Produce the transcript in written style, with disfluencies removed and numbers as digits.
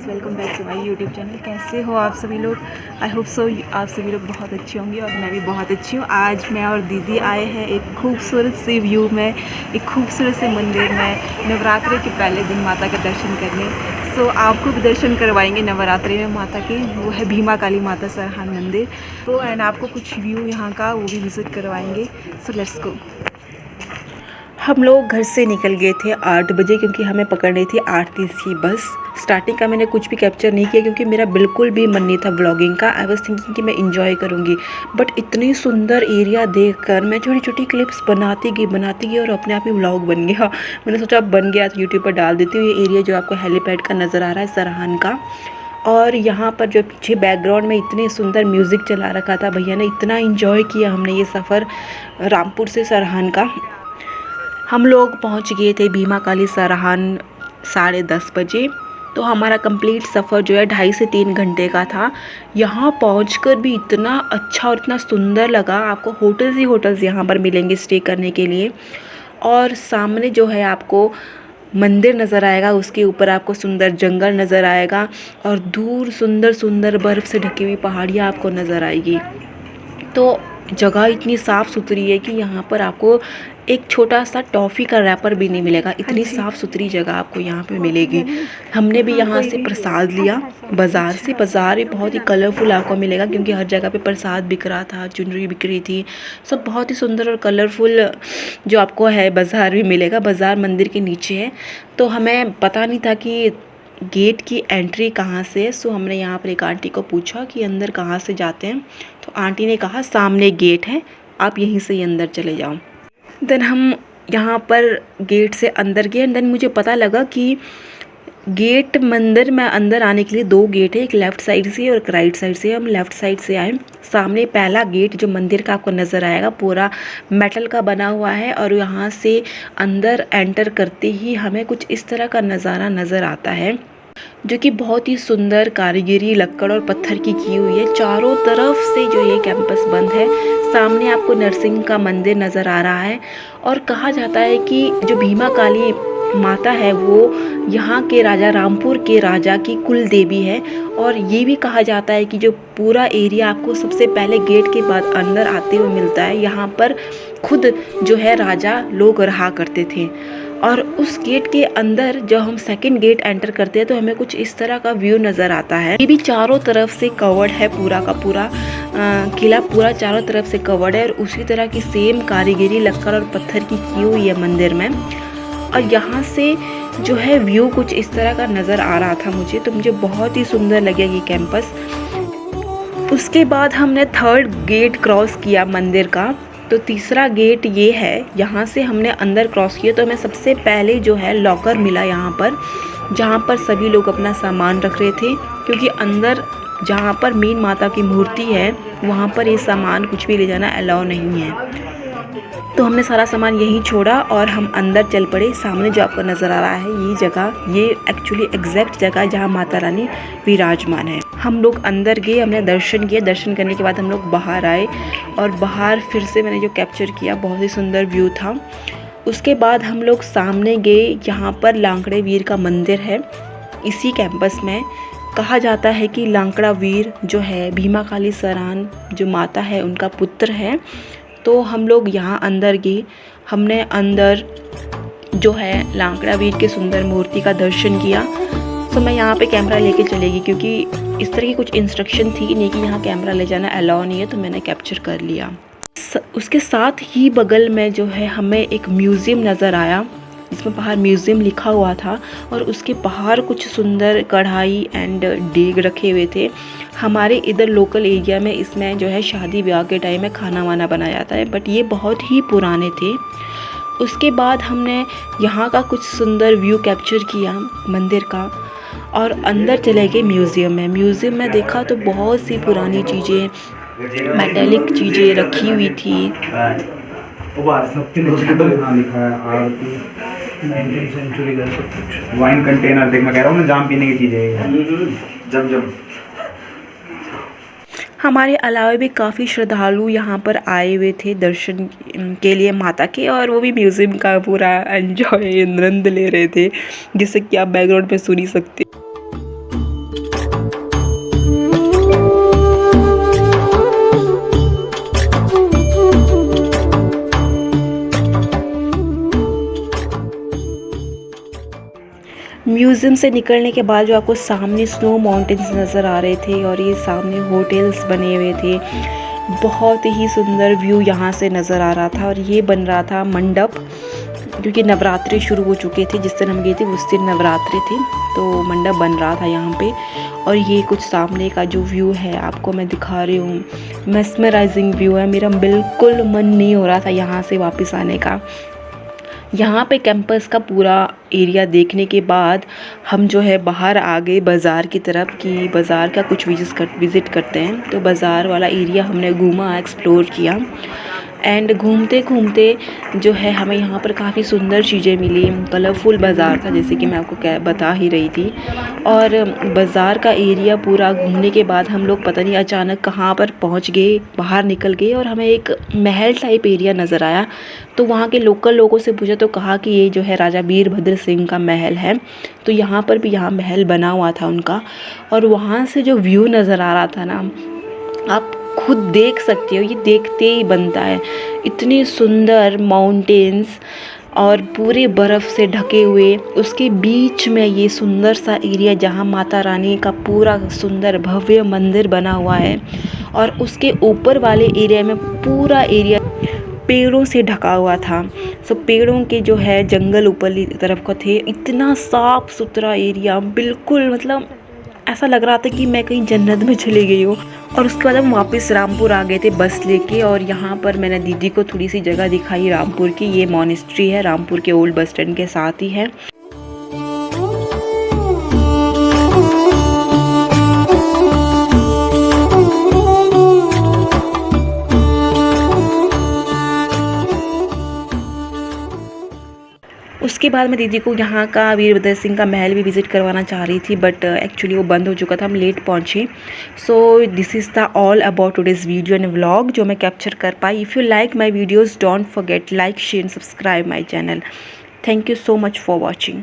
Welcome back to my YouTube channel. कैसे हो आप सभी लोग? आई होप सो आप सभी लोग बहुत अच्छे होंगे और मैं भी बहुत अच्छी हूँ। आज मैं और दीदी आए हैं एक खूबसूरत से व्यू में, एक खूबसूरत से मंदिर में नवरात्रि के पहले दिन माता का दर्शन करने। सो आपको भी दर्शन करवाएंगे नवरात्रि में माता के, वो है भीमा काली माता सरहान मंदिर। तो एंड आपको कुछ व्यू यहाँ का वो भी विज़िट करवाएंगे। So let's go. हम लोग घर से निकल गए थे 8 बजे क्योंकि हमें पकड़नी थी 8:30 की बस। स्टार्टिंग का मैंने कुछ भी कैप्चर नहीं किया क्योंकि मेरा बिल्कुल भी मन नहीं था ब्लॉगिंग का। आई वाज थिंकिंग कि मैं इंजॉय करूँगी, बट इतनी सुंदर एरिया देखकर मैं छोटी छोटी क्लिप्स बनाती गई और अपने आप ही व्लॉग बन गया। मैंने सोचा अब बन गया तो यूट्यूब पर डाल देती हूँ। ये एरिया जो आपको हेलीपैड का नज़र आ रहा है सरहान का, और यहाँ पर जो पीछे बैकग्राउंड में इतने सुंदर म्यूज़िक चला रखा था, भैया ने इतना इंजॉय किया हमने ये सफ़र रामपुर से सरहान का। हम लोग पहुंच गए थे भीमा काली सरहान 10:30 बजे। तो हमारा कंप्लीट सफ़र जो है 2.5 से 3 घंटे का था। यहाँ पहुंचकर भी इतना अच्छा और इतना सुंदर लगा। आपको होटल्स ही होटल्स यहाँ पर मिलेंगे स्टे करने के लिए, और सामने जो है आपको मंदिर नज़र आएगा, उसके ऊपर आपको सुंदर जंगल नज़र आएगा और दूर सुंदर सुंदर बर्फ़ से ढकी हुई पहाड़ियाँ आपको नज़र आएगी। तो जगह इतनी साफ़ सुथरी है कि यहाँ पर आपको एक छोटा सा टॉफ़ी का रैपर भी नहीं मिलेगा। इतनी साफ़ सुथरी जगह आपको यहाँ पे मिलेगी। हमने भी यहाँ से प्रसाद लिया बाज़ार से। बाज़ार भी बहुत ही कलरफुल आपको मिलेगा क्योंकि हर जगह पे प्रसाद बिक रहा था, चुनरी बिक रही थी, सब बहुत ही सुंदर और कलरफुल जो आपको है बाज़ार भी मिलेगा। बाज़ार मंदिर के नीचे है, तो हमें पता नहीं था कि गेट की एंट्री कहाँ से है। सो हमने यहाँ पर एक आंटी को पूछा कि अंदर कहाँ से जाते हैं, तो आंटी ने कहा सामने गेट है, आप यहीं से ही अंदर चले जाओ। देन हम यहाँ पर गेट से अंदर गए। देन मुझे पता लगा कि गेट मंदिर में अंदर आने के लिए 2 गेट है, एक लेफ़्ट साइड से और एक राइट साइड से। हम लेफ़्ट साइड से आए। सामने पहला गेट जो मंदिर का आपको नज़र आएगा पूरा मेटल का बना हुआ है, और यहाँ से अंदर एंटर करते ही हमें कुछ इस तरह का नज़ारा नज़र आता है जो कि बहुत ही सुंदर कारीगरी लक्कड़ और पत्थर की हुई है। चारों तरफ से जो ये कैंपस बंद है। सामने आपको नरसिंह का मंदिर नज़र आ रहा है, और कहा जाता है कि जो भीमा काली माता है वो यहाँ के राजा रामपुर के राजा की कुल देवी है। और ये भी कहा जाता है कि जो पूरा एरिया आपको सबसे पहले गेट के बाद अंदर आते हुए मिलता है, यहाँ पर खुद जो है राजा लोग रहा करते थे। और उस गेट के अंदर जब हम सेकंड गेट एंटर करते हैं तो हमें कुछ इस तरह का व्यू नज़र आता है। ये भी चारों तरफ से कवर्ड है, पूरा का पूरा किला पूरा चारों तरफ से कवर्ड है, और उसी तरह की सेम कारीगरी लक्कड़ और पत्थर की हुई है मंदिर में। और यहाँ से जो है व्यू कुछ इस तरह का नज़र आ रहा था मुझे, तो मुझे बहुत ही सुंदर लगे ये कैंपस। उसके बाद हमने 3rd गेट क्रॉस किया मंदिर का, तो तीसरा गेट ये है। यहाँ से हमने अंदर क्रॉस किया तो हमें सबसे पहले जो है लॉकर मिला यहाँ पर, जहाँ पर सभी लोग अपना सामान रख रहे थे, क्योंकि अंदर जहाँ पर मेन माता की मूर्ति है वहाँ पर ये सामान कुछ भी ले जाना अलाउ नहीं है। तो हमने सारा सामान यहीं छोड़ा और हम अंदर चल पड़े। सामने जो आपको नज़र आ रहा है ये जगह, ये एक्चुअली एग्जैक्ट जगह जहाँ माता रानी विराजमान है। हम लोग अंदर गए, हमने दर्शन किए। दर्शन करने के बाद हम लोग बाहर आए, और बाहर फिर से मैंने जो कैप्चर किया बहुत ही सुंदर व्यू था। उसके बाद हम लोग सामने गए, यहाँ पर लांकड़े वीर का मंदिर है इसी कैंपस में। कहा जाता है कि लांकड़ा वीर जो है भीमा काली सरहान जो माता है उनका पुत्र है। तो हम लोग यहाँ अंदर गए। हमने अंदर जो है लांकड़ा वीर के सुंदर मूर्ति का दर्शन किया। तो मैं यहाँ पे कैमरा लेके चलेगी क्योंकि इस तरह की कुछ इंस्ट्रक्शन थी नहीं कि यहाँ कैमरा ले जाना अलाउ नहीं है, तो मैंने कैप्चर कर लिया। उसके साथ ही बगल में जो है हमें एक म्यूज़ियम नज़र आया, जिसमें बाहर म्यूज़ियम लिखा हुआ था, और उसके बाहर कुछ सुंदर कढ़ाई एंड डेग रखे हुए थे। हमारे इधर लोकल एरिया में इसमें जो है शादी ब्याह के टाइम में खाना वाना बनाया जाता है, बट ये बहुत ही पुराने थे। उसके बाद हमने यहाँ का कुछ सुंदर व्यू कैप्चर किया मंदिर का, और अंदर चले गए म्यूज़ियम में। म्यूज़ियम में देखा तो बहुत सी पुरानी चीज़ें, मेटेलिक चीज़ें रखी हुई थी। वाइन कंटेनर देख, मैं कह रहा हूँ ना जाम पीने की चीज़ें जब हमारे अलावा भी काफ़ी श्रद्धालु यहाँ पर आए हुए थे दर्शन के लिए माता के, और वो भी म्यूज़ियम का पूरा एंजॉय आनंद ले रहे थे, जिससे कि आप बैकग्राउंड पे सुन ही सकते। म्यूज़ियम से निकलने के बाद जो आपको सामने स्नो माउंटेन्स नज़र आ रहे थे और ये सामने होटल्स बने हुए थे, बहुत ही सुंदर व्यू यहाँ से नज़र आ रहा था। और ये बन रहा था मंडप, क्योंकि नवरात्रि शुरू हो चुके थे। जिस दिन हम गए थे उस दिन नवरात्रि थे, तो मंडप बन रहा था यहाँ पे। और ये कुछ सामने का जो व्यू है आपको मैं दिखा रही हूँ, मेस्मराइजिंग व्यू है। मेरा बिल्कुल मन नहीं हो रहा था यहाँ से वापस आने का। यहाँ पे कैंपस का पूरा एरिया देखने के बाद हम जो है बाहर आ गए बाज़ार की तरफ, कि बाज़ार का कुछ विज़िट करते हैं। तो बाज़ार वाला एरिया हमने घूमा, एक्सप्लोर किया। एंड घूमते घूमते जो है हमें यहाँ पर काफ़ी सुंदर चीज़ें मिली। कलरफुल बाज़ार था, जैसे कि मैं आपको बता ही रही थी। और बाज़ार का एरिया पूरा घूमने के बाद हम लोग पता नहीं अचानक कहाँ पर पहुँच गए, बाहर निकल गए और हमें एक महल टाइप एरिया नज़र आया। तो वहाँ के लोकल लोगों से पूछा तो कहा कि ये जो है राजा वीरभद्र सिंह का महल है। तो यहाँ पर भी यहाँ महल बना हुआ था उनका। और वहाँ से जो व्यू नज़र आ रहा था ना, आप खुद देख सकते हो, ये देखते ही बनता है। इतने सुंदर माउंटेन्स और पूरे बर्फ़ से ढके हुए, उसके बीच में ये सुंदर सा एरिया जहाँ माता रानी का पूरा सुंदर भव्य मंदिर बना हुआ है। और उसके ऊपर वाले एरिया में पूरा एरिया पेड़ों से ढका हुआ था। सब पेड़ों के जो है जंगल ऊपर तरफ को थे। इतना साफ़ सुथरा एरिया, बिल्कुल मतलब ऐसा लग रहा था कि मैं कहीं जन्नत में चली गई हूँ। और उसके बाद हम वापस रामपुर आ गए थे बस लेके। और यहाँ पर मैंने दीदी को थोड़ी सी जगह दिखाई रामपुर की। ये मॉनेस्ट्री है, रामपुर के ओल्ड बस स्टैंड के साथ ही है। उसके बाद मैं दीदी को यहाँ का वीरभद्र सिंह का महल भी विज़िट करवाना चाह रही थी, बट एक्चुअली वो बंद हो चुका था, हम लेट पहुँचे। So this is the all about today's video and vlog जो मैं कैप्चर कर पाई। If you like my videos don't forget like share and subscribe my channel. Thank you so much for watching.